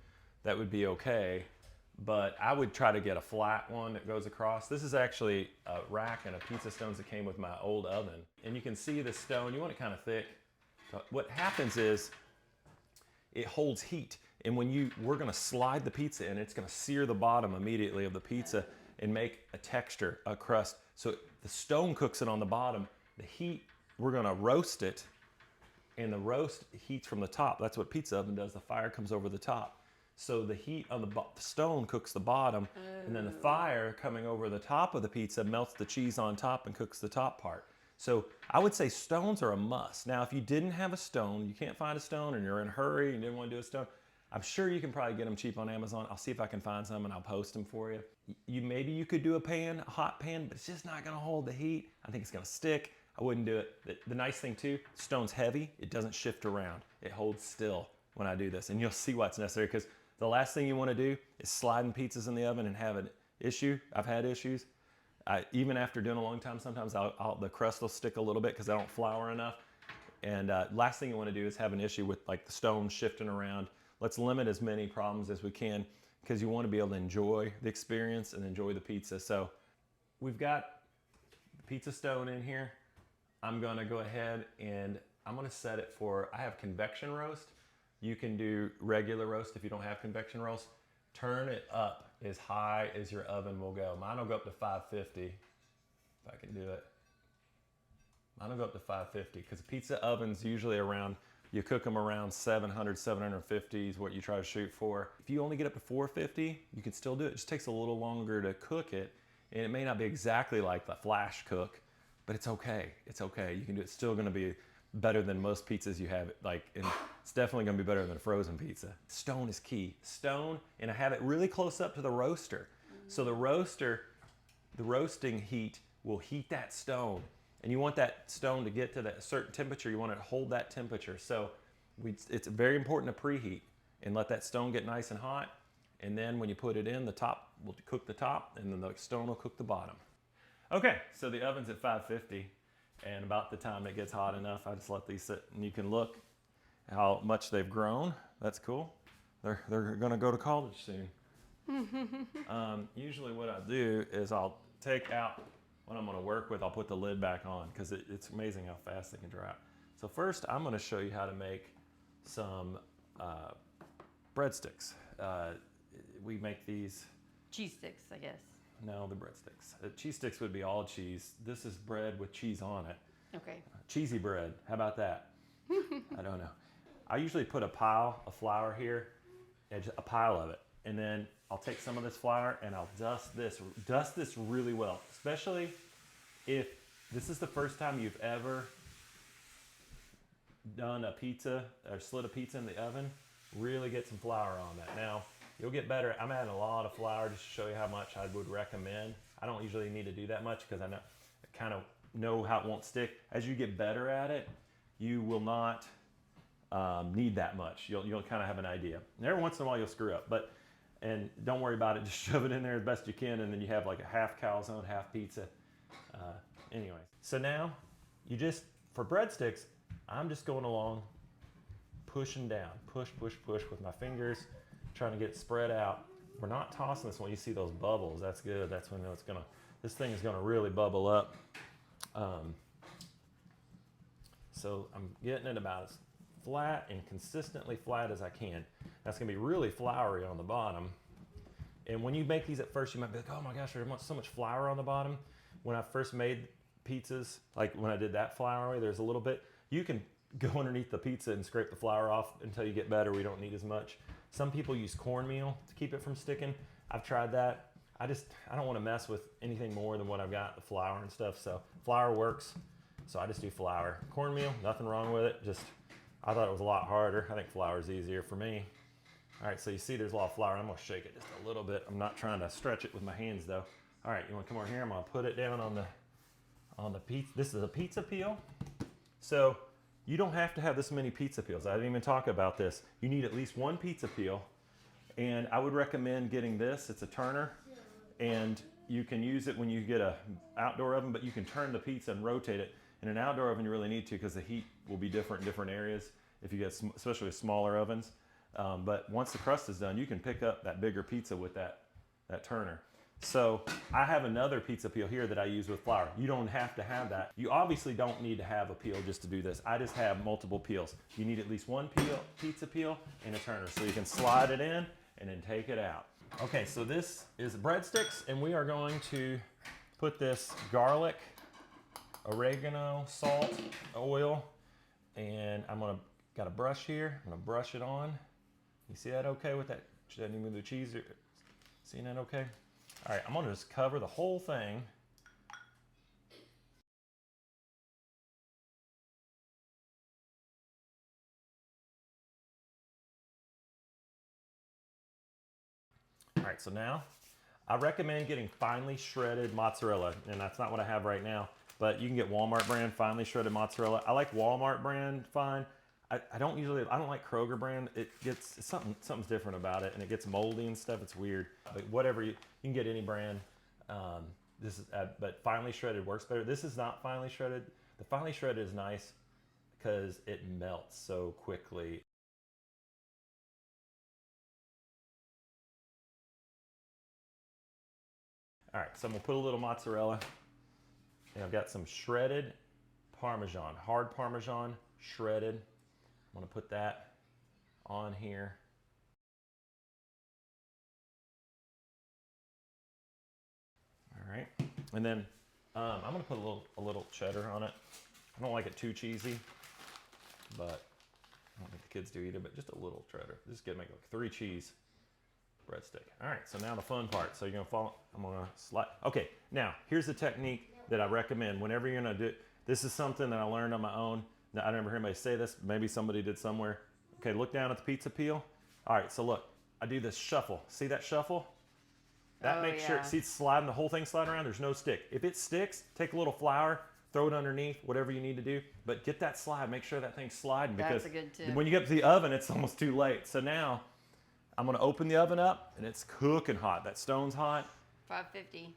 [SPEAKER 2] that would be okay. But I would try to get a flat one that goes across. This is actually a rack and a pizza stones that came with my old oven. And you can see the stone, you want it kind of thick. What happens is it holds heat. And when we're gonna slide the pizza in, it's gonna sear the bottom immediately of the pizza and make a texture, a crust. So the stone cooks it on the bottom. The heat, we're gonna roast it, and the roast heats from the top. That's what pizza oven does. The fire comes over the top. So the heat on the stone cooks the bottom, and then the fire coming over the top of the pizza melts the cheese on top and cooks the top part. So I would say stones are a must. Now, if you didn't have a stone, you can't find a stone, and you're in a hurry and you didn't want to do a stone, I'm sure you can probably get them cheap on Amazon. I'll see if I can find some and I'll post them for you. Maybe you could do a hot pan, but it's just not gonna hold the heat. I think it's gonna stick. I wouldn't do it. The nice thing too, stone's heavy. It doesn't shift around. It holds still when I do this. And you'll see why it's necessary, because the last thing you want to do is sliding pizzas in the oven and have an issue. I've had issues. Even after doing a long time, sometimes the crust will stick a little bit because I don't flour enough. And last thing you want to do is have an issue with like the stone shifting around. Let's limit as many problems as we can, because you want to be able to enjoy the experience and enjoy the pizza. So we've got the pizza stone in here. I'm gonna go ahead and I'm gonna set it for, I have convection roast. You can do regular roast if you don't have convection roast. Turn it up as high as your oven will go. Mine will go up to 550, if I can do it. Mine will go up to 550, because pizza ovens usually around, you cook them around 700, 750 is what you try to shoot for. If you only get up to 450, you can still do it. It just takes a little longer to cook it, and it may not be exactly like the flash cook, but it's okay. It's okay. You can do it. It's still going to be better than most pizzas you have. And it's definitely going to be better than a frozen pizza. Stone is key. Stone, and I have it really close up to the roaster. So the roasting heat will heat that stone, and you want that stone to get to that certain temperature. You want it to hold that temperature. So it's very important to preheat and let that stone get nice and hot. And then when you put it in, the top will cook the top, and then the stone will cook the bottom. Okay, so the oven's at 550, and about the time it gets hot enough, I just let these sit, and you can look how much they've grown. That's cool. They're gonna go to college soon. Usually what I do is I'll take out what I'm gonna work with. I'll put the lid back on, because it's amazing how fast they can dry out. So first, I'm gonna show you how to make some breadsticks. We make these.
[SPEAKER 1] Cheese sticks, I guess.
[SPEAKER 2] No, the breadsticks. Cheese sticks would be all cheese. This is bread with cheese on it.
[SPEAKER 1] Okay.
[SPEAKER 2] Cheesy bread, how about that? I don't know. I usually put a pile of flour here, and just a pile of it. And then I'll take some of this flour and I'll dust this really well, especially if this is the first time you've ever done a pizza or slid a pizza in the oven. Really get some flour on that. Now, you'll get better. I'm adding a lot of flour just to show you how much I would recommend. I don't usually need to do that much because I kind of know how it won't stick. As you get better at it, you will not need that much. You'll kind of have an idea. And every once in a while you'll screw up, and don't worry about it. Just shove it in there as best you can, and then you have like a half calzone, half pizza. Anyway, so now for breadsticks, I'm just going along, pushing down, push with my fingers, trying to get it spread out. We're not tossing this when you see those bubbles. That's good. That's when this thing is gonna really bubble up. So I'm getting it about as flat and consistently flat as I can. That's gonna be really floury on the bottom. And when you make these at first, you might be like, oh my gosh, there's so much flour on the bottom. When I first made pizzas, like when I did that flour away, there's a little bit. You can go underneath the pizza and scrape the flour off until you get better. We don't need as much. Some people use cornmeal to keep it from sticking. I've tried that. I don't want to mess with anything more than what I've got, the flour and stuff. So flour works. So I just do flour. Cornmeal, nothing wrong with it. I thought it was a lot harder. I think flour is easier for me. All right, so you see there's a lot of flour. I'm gonna shake it just a little bit. I'm not trying to stretch it with my hands though. All right, you wanna come over here? I'm gonna put it down on the pizza. This is a pizza peel. So you don't have to have this many pizza peels. I didn't even talk about this. You need at least one pizza peel. And I would recommend getting this. It's a turner. And you can use it when you get a outdoor oven, but you can turn the pizza and rotate it. In an outdoor oven, you really need to because the heat will be different in different areas if you get, especially with smaller ovens. But once the crust is done, you can pick up that bigger pizza with that turner. So I have another pizza peel here that I use with flour. You don't have to have that. You obviously don't need to have a peel just to do this. I just have multiple peels. You need at least one pizza peel and a turner. So you can slide it in and then take it out. Okay, so this is breadsticks, and we are going to put this garlic, oregano, salt, oil, and got a brush here. I'm gonna brush it on. You see that okay with that? Should I move the cheese? Seeing that okay? All right, I'm gonna just cover the whole thing. All right, so now I recommend getting finely shredded mozzarella, and that's not what I have right now, but you can get Walmart brand finely shredded mozzarella. I like Walmart brand fine. I don't like Kroger brand. Something's different about it, and it gets moldy and stuff. It's weird. But whatever, you can get any brand. But finely shredded works better. This is not finely shredded. The finely shredded is nice because it melts so quickly. All right, so I'm gonna put a little mozzarella, and I've got some shredded Parmesan, hard Parmesan, shredded. I'm gonna put that on here. All right, and then I'm gonna put a little cheddar on it. I don't like it too cheesy, but I don't think the kids do either, but just a little cheddar. Just gonna make like 3 cheese breadstick. All right, so now the fun part. So you're gonna follow, I'm gonna slide. Okay, now here's the technique that I recommend whenever you're gonna do it. This is something that I learned on my own. Now, I never heard anybody say this, maybe somebody did somewhere. Okay, look down at the pizza peel. All right, so look, I do this shuffle. See that shuffle? That makes sure, see it's sliding, the whole thing sliding around, there's no stick. If it sticks, take a little flour, throw it underneath, whatever you need to do, but get that slide, make sure that thing's sliding, because
[SPEAKER 1] That's a good tip.
[SPEAKER 2] when you get to the oven, it's almost too late. So now, I'm gonna open the oven up, and it's cooking hot. That stone's hot.
[SPEAKER 1] 550.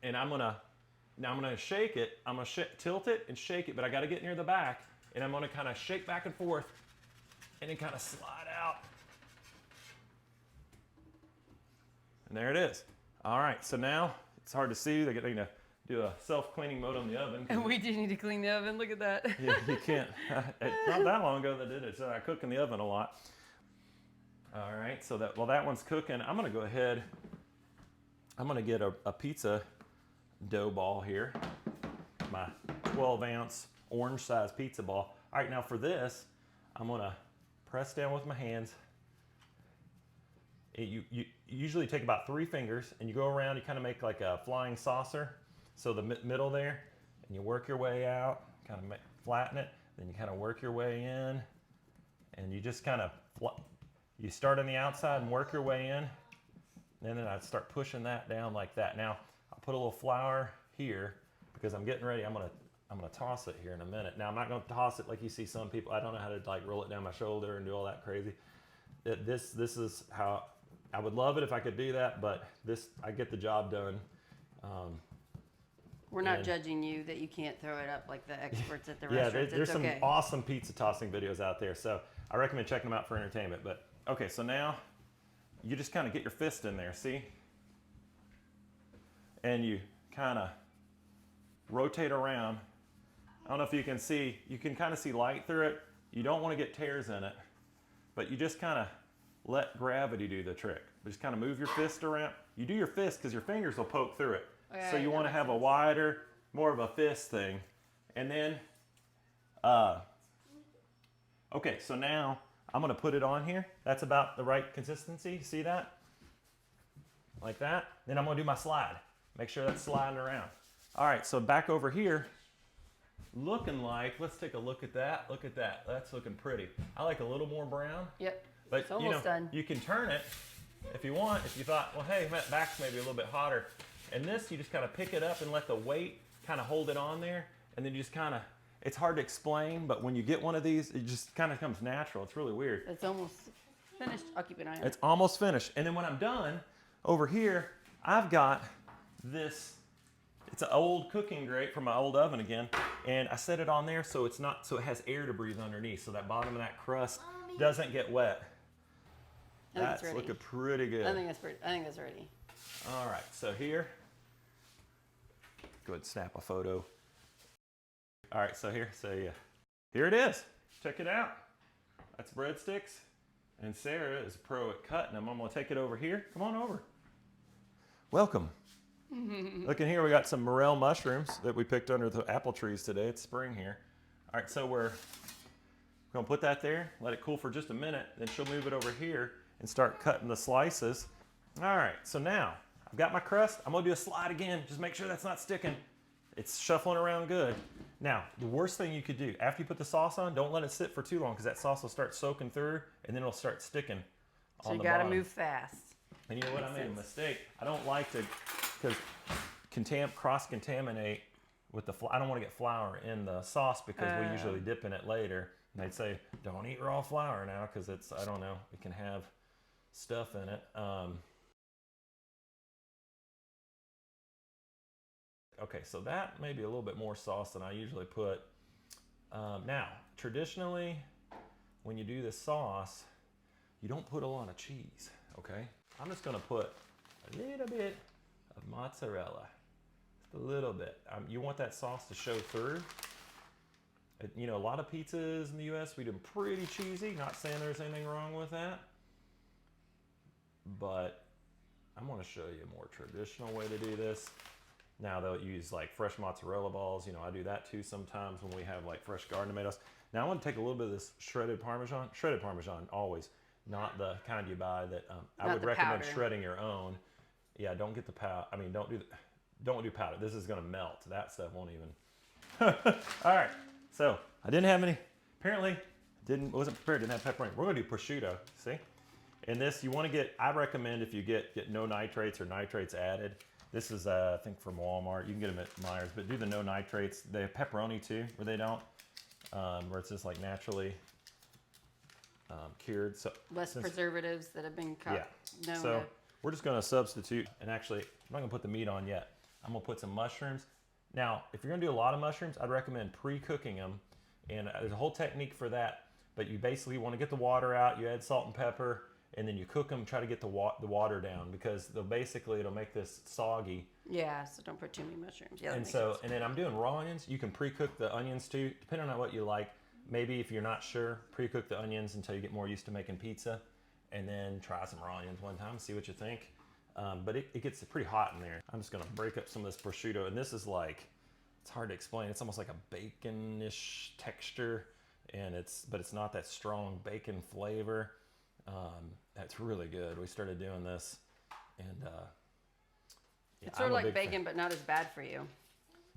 [SPEAKER 2] And I'm gonna shake it. I'm gonna tilt it and shake it, but I gotta get near the back, and I'm gonna kind of shake back and forth, and then kind of slide out. And there it is. All right, so now it's hard to see. They're going to do a self-cleaning mode on the oven.
[SPEAKER 1] And we do need to clean the oven. Look at that.
[SPEAKER 2] Yeah, you can't. It's not that long ago that I did it, so I cook in the oven a lot. All right, so while that one's cooking, I'm going to go ahead. I'm going to get a pizza dough ball here, my 12-ounce orange-sized pizza ball. All right, now for this, I'm gonna press down with my hands. You usually take about 3 fingers and you go around, you kind of make like a flying saucer. So the middle there, and you work your way out, kind of flatten it, then you kind of work your way in, and you just kind of, you start on the outside and work your way in, and then I start pushing that down like that. Now, I'll put a little flour here because I'm getting ready. I'm gonna toss it here in a minute. Now, I'm not gonna toss it like you see some people. I don't know how to like roll it down my shoulder and do all that crazy. This is how, I would love it if I could do that, but I get the job done.
[SPEAKER 1] We're not judging you that you can't throw it up like the experts at the
[SPEAKER 2] Yeah,
[SPEAKER 1] restaurants.
[SPEAKER 2] there's some awesome pizza tossing videos out there, so I recommend checking them out for entertainment. But okay, so now you just kind of get your fist in there, see? And you kind of rotate around. I don't know if you can see, you can kind of see light through it. You don't want to get tears in it, but you just kind of let gravity do the trick. Just kind of move your fist around. You do your fist because your fingers will poke through it.
[SPEAKER 1] Okay,
[SPEAKER 2] so you want to have a wider, more of a fist thing. And then, okay, so now I'm going to put it on here. That's about the right consistency. See that? Like that. Then I'm going to do my slide. Make sure that's sliding around. All right, so back over here, looking like, let's take a look at that. Look at that. That's looking pretty. I like a little more brown.
[SPEAKER 1] Yep.
[SPEAKER 2] But
[SPEAKER 1] it's almost done.
[SPEAKER 2] You can turn it if you want. If you thought, well, hey, my back's maybe a little bit hotter. And this, you just kind of pick it up and let the weight kind of hold it on there. And then you just kind of, it's hard to explain, but when you get one of these, it just kind of comes natural. It's really weird.
[SPEAKER 1] It's almost finished. I'll keep an eye on it.
[SPEAKER 2] It's almost finished. And then when I'm done, over here, I've got this, it's an old cooking grate from my old oven again. And I set it on there so it's not, so it has air to breathe underneath. So that bottom of that crust doesn't get wet. That's looking pretty good.
[SPEAKER 1] I think that's ready.
[SPEAKER 2] All right, so here, go ahead and snap a photo. All right, so here it is. Check it out. That's breadsticks, and Sarah is a pro at cutting them. I'm gonna take it over here. Come on over. Welcome. Look in here, we got some morel mushrooms that we picked under the apple trees today. It's spring here. All right, so we're gonna put that there, let it cool for just a minute, then she'll move it over here and start cutting the slices. All right, so now I've got my crust. I'm gonna do a slide again. Just make sure that's not sticking. It's shuffling around good. Now, the worst thing you could do, after you put the sauce on, don't let it sit for too long because that sauce will start soaking through and then it'll start sticking
[SPEAKER 1] so
[SPEAKER 2] on the bottom.
[SPEAKER 1] So you gotta move fast.
[SPEAKER 2] And you know what, I made a mistake. I don't like to, because cross-contaminate with the, I don't want to get flour in the sauce because we usually dip in it later. And they'd say, don't eat raw flour now because it's, I don't know, it can have stuff in it. Okay, so that may be a little bit more sauce than I usually put. Now, traditionally, when you do this sauce, you don't put a lot of cheese, okay? I'm just gonna put a little bit of mozzarella, just a little bit. You want that sauce to show through. You know, a lot of pizzas in the US, we do them pretty cheesy. Not saying there's anything wrong with that, but I'm gonna show you a more traditional way to do this. Now they'll use like fresh mozzarella balls. You know, I do that too sometimes when we have like fresh garden tomatoes. Now I want to take a little bit of this shredded Parmesan always, not the kind you buy that, I would recommend powder. Shredding your own. Yeah, don't get the powder. I mean, don't do powder. This is gonna melt. That stuff won't even. All right, so I didn't have any, apparently wasn't prepared, didn't have pepperoni. We're gonna do prosciutto, see? And this, you wanna get, I recommend if you get no nitrates or nitrates added. This is, I think, from Walmart. You can get them at Myers, but do the no nitrates. They have pepperoni too, where they don't, where it's just like naturally cured. So
[SPEAKER 1] less preservatives that have been cut.
[SPEAKER 2] Yeah. So we're just going to substitute, and actually, I'm not going to put the meat on yet. I'm going to put some mushrooms. Now, if you're going to do a lot of mushrooms, I'd recommend pre-cooking them, and there's a whole technique for that. But you basically want to get the water out. You add salt and pepper. And then you cook them, try to get the water down because it'll make this soggy.
[SPEAKER 1] Yeah, so don't put too many mushrooms. Yeah,
[SPEAKER 2] and then I'm doing raw onions. You can pre-cook the onions too, depending on what you like. Maybe if you're not sure, pre-cook the onions until you get more used to making pizza, and then try some raw onions one time, see what you think. But it gets pretty hot in there. I'm just gonna break up some of this prosciutto, and this is like, it's hard to explain. It's almost like a bacon-ish texture, and but it's not that strong bacon flavor. That's really good. We started doing this, and yeah,
[SPEAKER 1] It's sort of like bacon, but not as bad for you.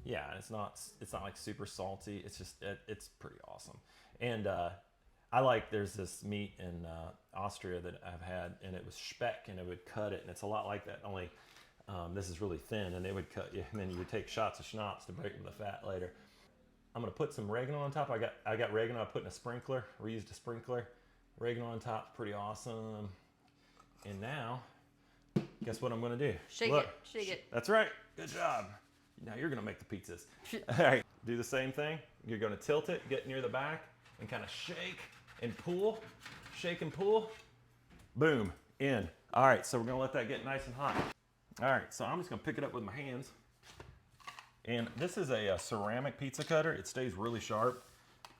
[SPEAKER 2] Yeah, it's not like super salty. It's just it's pretty awesome. And there's this meat in Austria that I've had, and it was speck, and it would cut it, and it's a lot like that. Only this is really thin, and they would cut you, and then you would take shots of schnapps to break the fat later. I'm gonna put some oregano on top. I got oregano I put in a sprinkler, reused a sprinkler. Oregano on top, pretty awesome. And now, guess what I'm gonna do?
[SPEAKER 1] Shake it.
[SPEAKER 2] That's right, good job. Now you're gonna make the pizzas. All right, do the same thing. You're gonna tilt it, get near the back, and kind of shake and pull. Shake and pull. Boom, in. All right, so we're gonna let that get nice and hot. All right, so I'm just gonna pick it up with my hands. And this is a ceramic pizza cutter. It stays really sharp.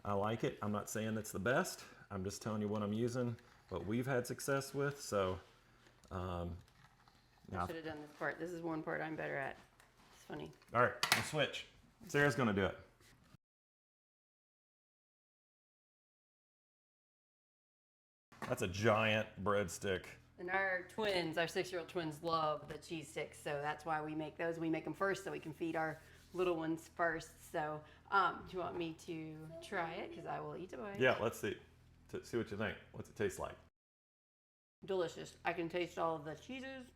[SPEAKER 2] I like it. I'm not saying it's the best. I'm just telling you what I'm using, what we've had success with. So,
[SPEAKER 1] I should have done this part. This is one part I'm better at. It's funny.
[SPEAKER 2] All right, we'll switch. Sarah's gonna do it. That's a giant breadstick.
[SPEAKER 1] And our 6-year-old twins love the cheese sticks, so that's why we make those. We make them first so we can feed our little ones first. So, do you want me to try it? Because I will eat a bite.
[SPEAKER 2] Yeah, let's see. See what you think. What's it taste like?
[SPEAKER 1] Delicious. I can taste all of the cheeses.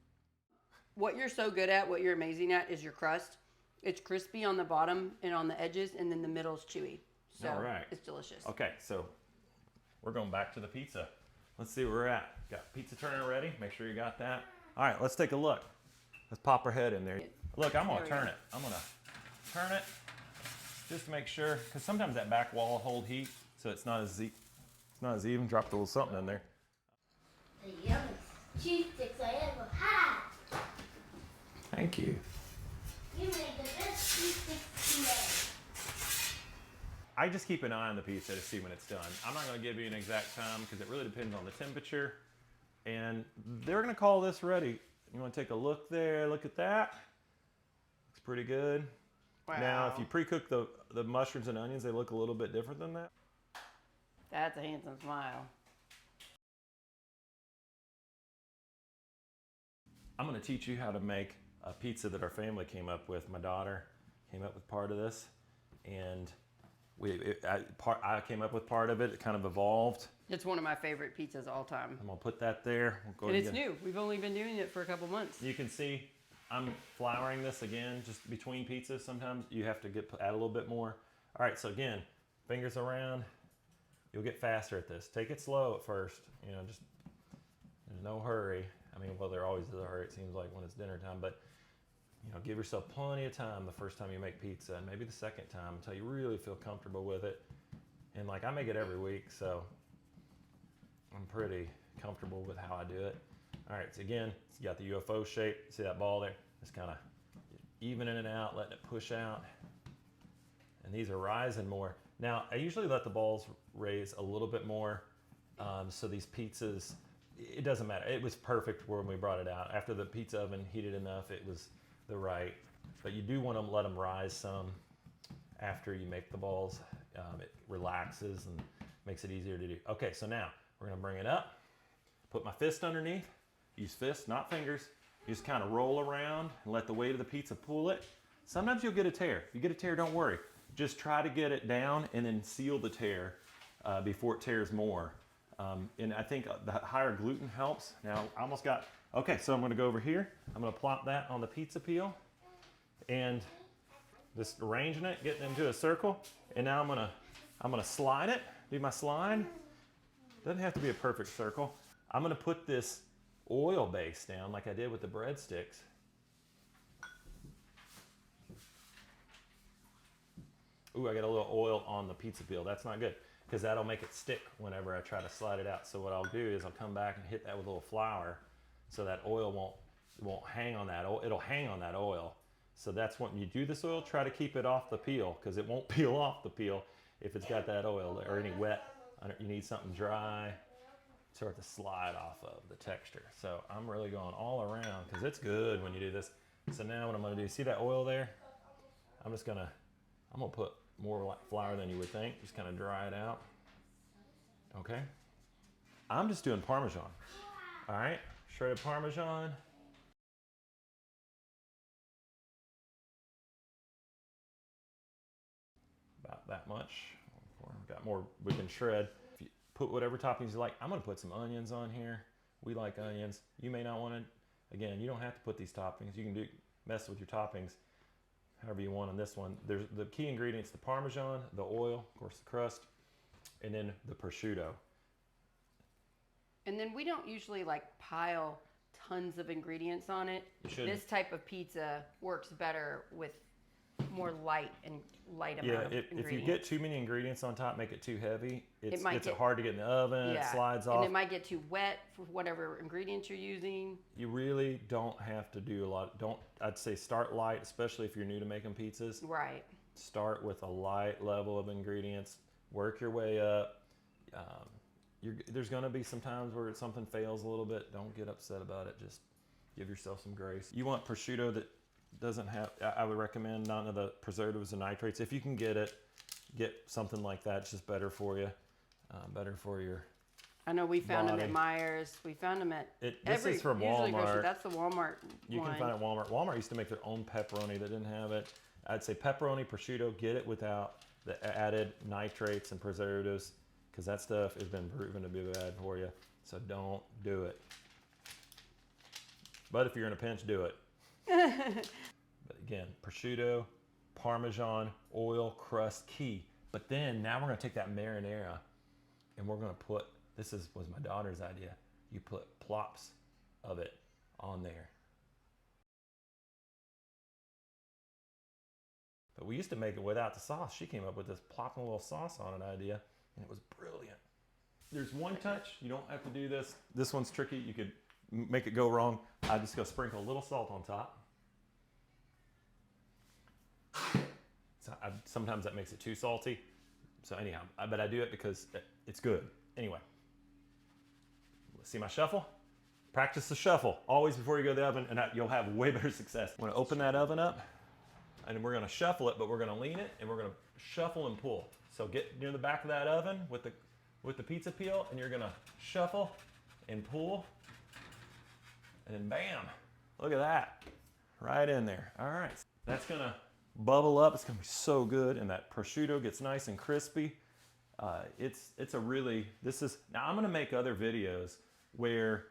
[SPEAKER 1] What you're so good at, what you're amazing at, is your crust. It's crispy on the bottom and on the edges, and then the middle is chewy. So
[SPEAKER 2] all right.
[SPEAKER 1] It's delicious.
[SPEAKER 2] Okay, so we're going back to the pizza. Let's see where we're at. Got pizza turner ready. Make sure you got that. All right, let's take a look. Let's pop our head in there. Look, I'm gonna turn it. I'm gonna turn it just to make sure, because sometimes that back wall will hold heat, so it's not as even. Dropped a little something in there.
[SPEAKER 3] The yummiest cheese sticks I ever had.
[SPEAKER 2] Thank you.
[SPEAKER 3] You made the best cheese sticks today.
[SPEAKER 2] I just keep an eye on the pizza to see when it's done. I'm not going to give you an exact time because it really depends on the temperature. And they're going to call this ready. You want to take a look there? Look at that. Looks pretty good.
[SPEAKER 1] Wow.
[SPEAKER 2] Now, if you pre-cook the mushrooms and onions, they look a little bit different than that.
[SPEAKER 1] That's a handsome smile.
[SPEAKER 2] I'm going to teach you how to make a pizza that our family came up with. My daughter came up with part of this, and I came up with part of it. It kind of evolved.
[SPEAKER 1] It's one of my favorite pizzas of all time.
[SPEAKER 2] I'm going to put that there. We'll
[SPEAKER 1] And it's new. We've only been doing it for a couple months.
[SPEAKER 2] You can see I'm flouring this again, just between pizzas. Sometimes you have to add a little bit more. All right, so again, fingers around. You'll get faster at this. Take it slow at first. Just there's no hurry. I mean, well, there always is a hurry, it seems like, when it's dinner time, but give yourself plenty of time the first time you make pizza, and maybe the second time until you really feel comfortable with it. And I make it every week, so I'm pretty comfortable with how I do it. All right, so again, you got the UFO shape. See that ball there? Just kind of evening it out, letting it push out. And these are rising more. Now, I usually let the balls raise a little bit more, so these pizzas, it doesn't matter. It was perfect when we brought it out. After the pizza oven heated enough, it was the right. But you do want to let them rise some after you make the balls. It relaxes and makes it easier to do. Okay, so now we're going to bring it up. Put my fist underneath. Use fists, not fingers. You just kind of roll around and let the weight of the pizza pull it. Sometimes you'll get a tear. If you get a tear, don't worry. Just try to get it down and then seal the tear before it tears more. And I think the higher gluten helps. Now, I almost got, okay, so I'm gonna go over here. I'm gonna plop that on the pizza peel and just arranging it, getting into a circle. And now I'm gonna slide it, do my slide. Doesn't have to be a perfect circle. I'm gonna put this oil base down like I did with the breadsticks. Ooh, I got a little oil on the pizza peel. That's not good, because that'll make it stick whenever I try to slide it out. So what I'll do is I'll come back and hit that with a little flour so that oil won't hang on that oil. It'll hang on that oil. So that's when you do this oil, try to keep it off the peel, because it won't peel off the peel if it's got that oil or any wet. You need something dry sort of to slide off of the texture. So I'm really going all around because it's good when you do this. So now what I'm gonna do, see that oil there? I'm just gonna I'm gonna put more flour than you would think. Just kind of dry it out. Okay. I'm just doing Parmesan. All right, shredded Parmesan. About that much. Got more we can shred. If you put whatever toppings you like. I'm gonna put some onions on here. We like onions. You may not want to. Again, you don't have to put these toppings. You can mess with your toppings however you want on this one. There's the key ingredients: the Parmesan, the oil, of course, the crust, and then the prosciutto.
[SPEAKER 1] And then we don't usually like pile tons of ingredients on it. This type of pizza works better with more light amount of ingredients.
[SPEAKER 2] If you get too many ingredients on top, make it too heavy. It's
[SPEAKER 1] get
[SPEAKER 2] hard to get in the oven. It slides off.
[SPEAKER 1] And it might get too wet for whatever ingredients you're using.
[SPEAKER 2] You really don't have to do a lot. I'd say start light, especially if you're new to making pizzas.
[SPEAKER 1] Right.
[SPEAKER 2] Start with a light level of ingredients. Work your way up. There's going to be some times where something fails a little bit. Don't get upset about it. Just give yourself some grace. You want prosciutto that doesn't have, I would recommend none of the preservatives and nitrates. If you can get it, get something like that. It's just better for you, better for your
[SPEAKER 1] I know we found
[SPEAKER 2] body.
[SPEAKER 1] them at Myers. We found them at
[SPEAKER 2] this is from Walmart.
[SPEAKER 1] That's the Walmart
[SPEAKER 2] You can find it at Walmart. Walmart used to make their own pepperoni that didn't have it. I'd say pepperoni, prosciutto, get it without the added nitrates and preservatives, because that stuff has been proven to be bad for you. So don't do it. But if you're in a pinch, do it. But again, prosciutto, Parmesan, oil, crust, key. But then now we're gonna take that marinara and we're gonna put, was my daughter's idea. You put plops of it on there. But we used to make it without the sauce. She came up with this plopping a little sauce on it idea, and it was brilliant. There's one touch. You don't have to do this. This one's tricky. You could make it go wrong. I just go sprinkle a little salt on top. Sometimes that makes it too salty. So anyhow, but I do it because it's good. Anyway, see my shuffle? Practice the shuffle always before you go to the oven, and you'll have way better success. I'm gonna open that oven up, and we're gonna shuffle it, but we're gonna lean it, and we're gonna shuffle and pull. So get near the back of that oven with the pizza peel, and you're gonna shuffle and pull, and then bam, look at that, right in there. All right, that's gonna bubble up. It's gonna be so good, and that prosciutto gets nice and crispy. Now I'm gonna make other videos where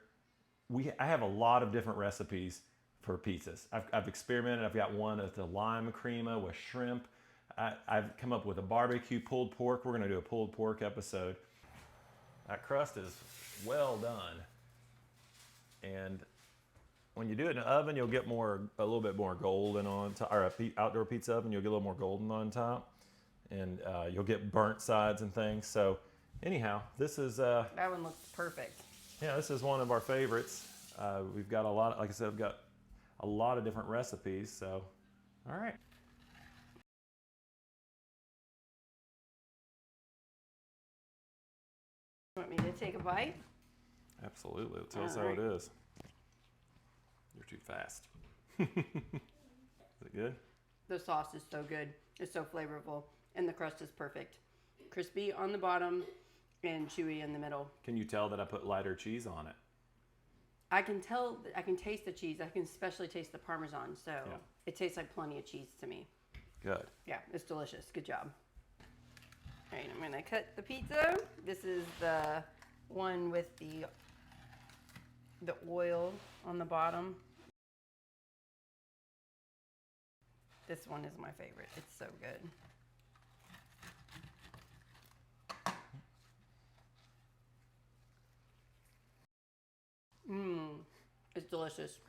[SPEAKER 2] I have a lot of different recipes for pizzas. I've experimented. I've got one of the lime crema with shrimp. I've come up with a barbecue pulled pork. We're gonna do a pulled pork episode. That crust is well done. And when you do it in the oven, you'll get a little bit more golden on top, or outdoor pizza oven, you'll get a little more golden on top. And you'll get burnt sides and things. So anyhow, this is...
[SPEAKER 1] that one looks perfect.
[SPEAKER 2] Yeah, this is one of our favorites. We've got a lot, like I said, I've got a lot of different recipes, so, all right.
[SPEAKER 1] Want me to take a bite?
[SPEAKER 2] Absolutely, tell us how it is. You're too fast. Is it good?
[SPEAKER 1] The sauce is so good. It's so flavorful, and the crust is perfect. Crispy on the bottom and chewy in the middle.
[SPEAKER 2] Can you tell that I put lighter cheese on it?
[SPEAKER 1] I can tell, I can taste the cheese. I can especially taste the Parmesan, so it tastes like plenty of cheese to me.
[SPEAKER 2] Good.
[SPEAKER 1] Yeah, it's delicious. Good job. All right, I'm gonna cut the pizza. This is the one with the oil on the bottom. This one is my favorite. It's so good. It's delicious.